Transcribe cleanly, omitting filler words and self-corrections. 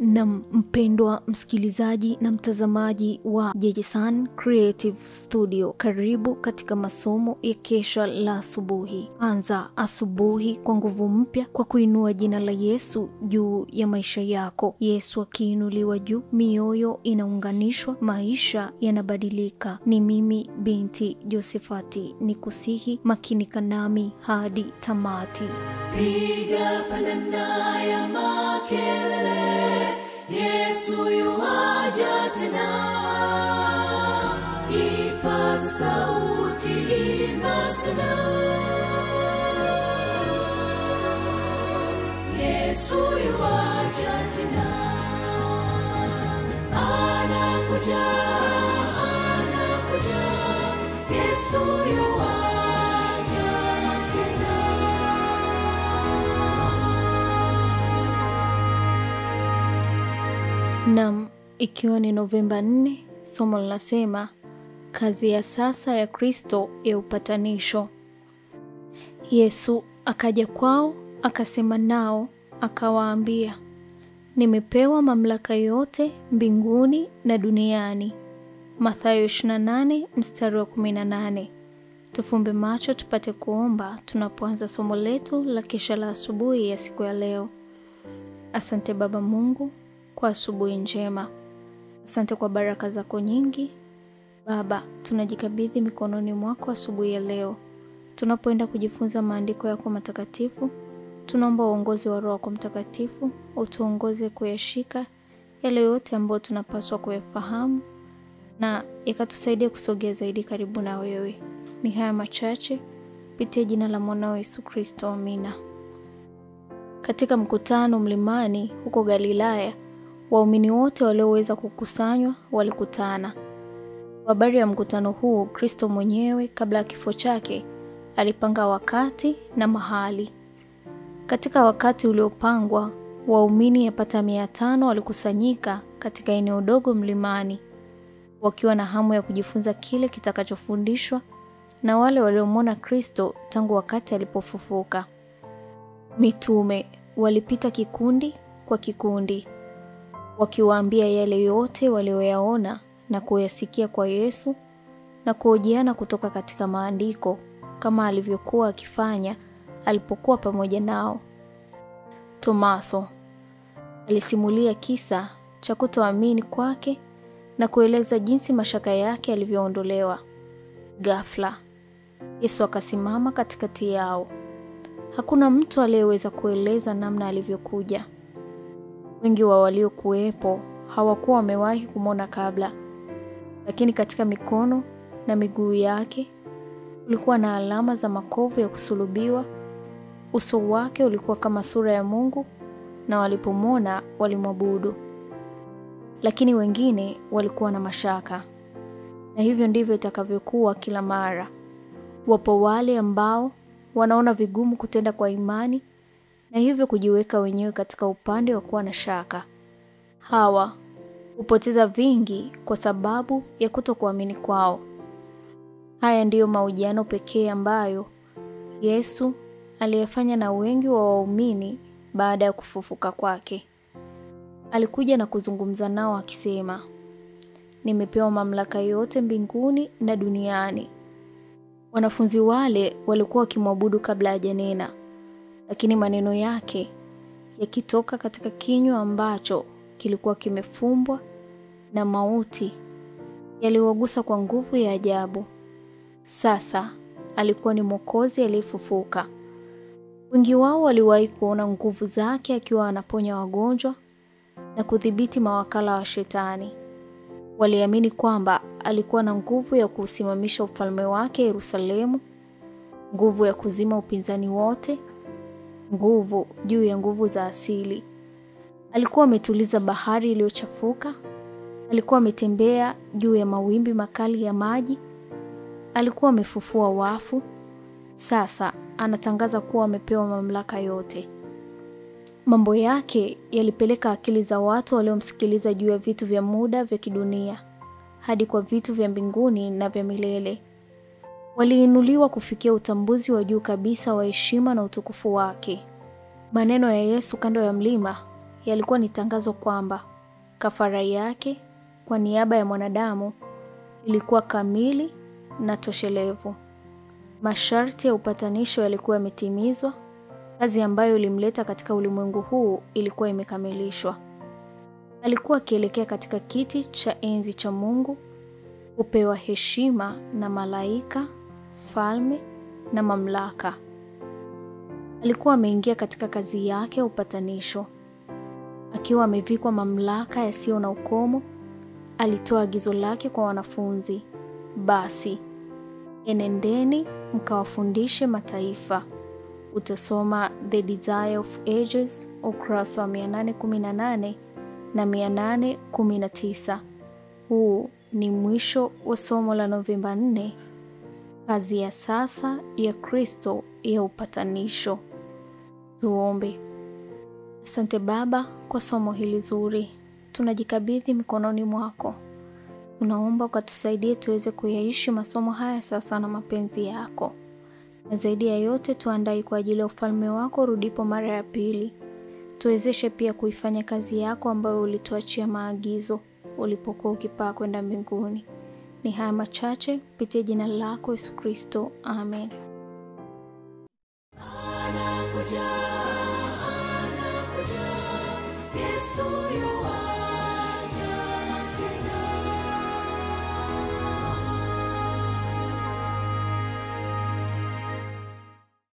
Na mpendwa msikilizaji na mtazamaji wa JJSan Creative Studio, karibu katika masomo ya kesha la asubuhi. Anza asubuhi kwa nguvu mpya kwa kuinua jina la Yesu juu ya maisha yako. Yesu akiinuliwa juu, mioyo inaunganishwa, maisha yanabadilika. Ni mimi binti Josefati, nikusihi makinika nami hadi tamati. Piga pandana ya makelele, Yesu yuaja tena. Ipaza sauti, imba sana. Yesu yuaja tena. Anakuja, anakuja. Yesu yuaja tena. Naam, ikiwa ni Novemba 4, somo linasema kazi ya sasa ya Kristo ya upatanisho. Yesu akaja kwao, akasema nao, akawaambia, nimepewa mamlaka yote mbinguni na duniani. Mathayo 28 mstari wa 18. Tufumbe macho tupate kuomba tunapoanza somo letu la kesha la asubuhi ya siku ya leo. Asante Baba Mungu kwa asubuhi njema. Asante kwa baraka zako nyingi. Baba, tunajikabidhi mikononi mwako asubuhi ya leo. Tunapoenda kujifunza maandiko yako matakatifu, tunaomba uongozi wa Roho Mtakatifu, utuongoze kuyashika yale yote ambayo tunapaswa kuyafahamu na yakatusaidia kusogea zaidi karibu na wewe. Ni haya machache kupitia jina la mwanao Yesu Kristo, amina. Katika mkutano mlimani huko Galilaya, waumini wote walioweza kukusanywa walikutana. Habari ya mkutano huu, Kristo mwenyewe kabla ya kifo chake alipanga wakati na mahali. Katika wakati uliopangwa, waumini yapata 500 walikusanyika katika eneo dogo mlimani, wakiwa na hamu ya kujifunza kile kitakachofundishwa na wale waliomwona Kristo tangu wakati alipofufuka. Mitume walipita kikundi kwa kikundi, wakiwaambia yale yote walioyaona na kuyasikia kwa Yesu na kuhojiana kutoka katika maandiko kama alivyokuwa akifanya alipokuwa pamoja nao. Tomaso alisimulia kisa cha kutoamini kwake na kueleza jinsi mashaka yake yalivyoondolewa. Ghafla Yesu akasimama katikati yao. Hakuna mtu aliyeweza kueleza namna alivyokuja. Wengi wa waliokuwepo hawakuwa wamewahi kumwona kabla, lakini katika mikono na miguu yake kulikuwa na alama za makovu ya kusulubiwa. Uso wake ulikuwa kama sura ya Mungu, na walipomwona walimwabudu. Lakini wengine walikuwa na mashaka. Na hivyo ndivyo itakavyokuwa kila mara. Wapo wale ambao wanaona vigumu kutenda kwa imani na hivyo kujiweka wenyewe katika upande wa kuwa na shaka. Hawa hupoteza vingi kwa sababu ya kutokuamini kwao. Haya ndiyo mahojiano pekee ambayo Yesu aliyefanya na wengi wa waumini baada ya kufufuka kwake. Alikuja na kuzungumza nao akisema, nimepewa mamlaka yote mbinguni na duniani. Wanafunzi wale walikuwa wakimwabudu kabla hajanena, lakini maneno yake yakitoka katika kinywa ambacho kilikuwa kimefumbwa na mauti yaliwagusa kwa nguvu ya ajabu. Sasa alikuwa ni Mwokozi aliyefufuka. Wengi wao waliwahi kuona nguvu zake akiwa anaponya wagonjwa na kudhibiti mawakala wa shetani. Waliamini kwamba alikuwa na nguvu ya kusimamisha ufalme wake Yerusalemu, nguvu ya kuzima upinzani wote, nguvu juu ya nguvu za asili. Alikuwa ametuliza bahari iliyochafuka, alikuwa ametembea juu ya mawimbi makali ya maji, alikuwa amefufua wafu. Sasa anatangaza kuwa amepewa mamlaka yote. Mambo yake yalipeleka akili za watu waliomsikiliza juu ya vitu vya muda vya kidunia hadi kwa vitu vya mbinguni na vya milele. Waliinuliwa kufikia utambuzi wa juu kabisa wa heshima na utukufu wake. Maneno ya Yesu kando ya mlima yalikuwa ni tangazo kwamba kafara yake kwa niaba ya mwanadamu ilikuwa kamili na toshelevu. Masharti ya upatanisho yalikuwa yametimizwa. Kazi ambayo ilimleta katika ulimwengu huu ilikuwa imekamilishwa. Alikuwa akielekea katika kiti cha enzi cha Mungu, kupewa heshima na malaika, falme na mamlaka. Alikuwa ameingia katika kazi yake ya upatanisho. Akiwa amevikwa mamlaka yasiyo na ukomo, alitoa agizo lake kwa wanafunzi: basi enendeni mkawafundishe mataifa. Utasoma The Desire of Ages ukurasa wa 818 na 819. Huu ni mwisho wa somo la Novemba 4, kazi ya sasa ya Kristo ya upatanisho. Tuombe. Asante Baba kwa somo hili zuri. Tunajikabidhi mikononi mwako. Tunaomba ukatusaidie tuweze kuyaishi masomo haya sasa na mapenzi yako. Na zaidi ya yote tuandae kwa ajili ya ufalme wako rudipo mara ya pili. Tuwezeshe pia kuifanya kazi yako ambayo ulituachia maagizo ulipokuwa ukipaa kwenda mbinguni. Ni haya machache kupitia jina lako Yesu Kristo. Amen. Anakuja, Yesu yu